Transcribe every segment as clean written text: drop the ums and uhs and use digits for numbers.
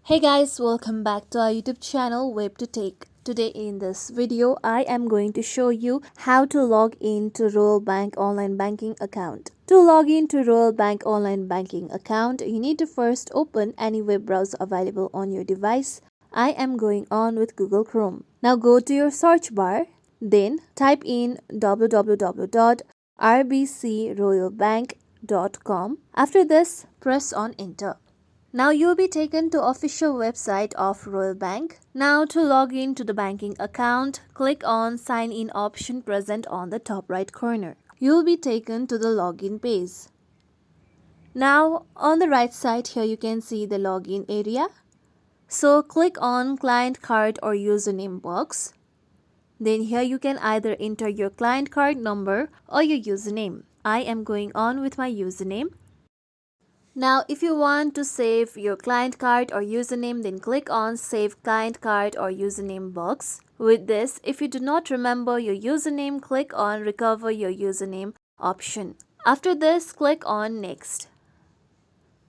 Hey guys, welcome back to our YouTube channel WebToTech. Today in this video, I am going to show you how to log into Royal Bank online banking account. To log into Royal Bank online banking account, you need to first open any web browser available on your device. I am going on with Google Chrome. Now go to your search bar, then type in www.rbcroyalbank.com. After this, press on enter. Now you'll be taken to official website of Royal Bank. Now to log in to the banking account, click on sign in option present on the top right corner. You'll be taken to the login page. Now on the right side here you can see the login area. So click on client card or username box. Then here you can either enter your client card number or your username. I am going on with my username. Now, if you want to save your client card or username, then click on Save Client Card or Username box. With this, if you do not remember your username, click on Recover Your Username option. After this, click on Next.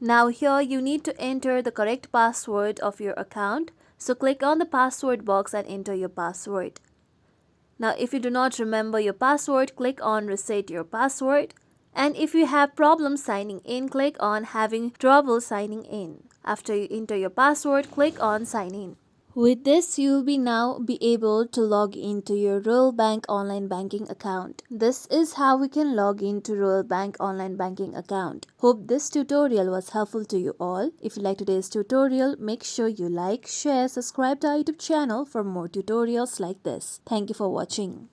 Now here you need to enter the correct password of your account. So click on the password box and enter your password. Now if you do not remember your password, click on Reset Your Password. And if you have problems signing in, click on Having Trouble Signing In. After you enter your password, click on Sign In. With this, you will now be able to log into your Royal Bank online banking account. This is how we can log into Royal Bank online banking account. Hope this tutorial was helpful to you all. If you like today's tutorial, make sure you like, share, subscribe to our YouTube channel for more tutorials like this. Thank you for watching.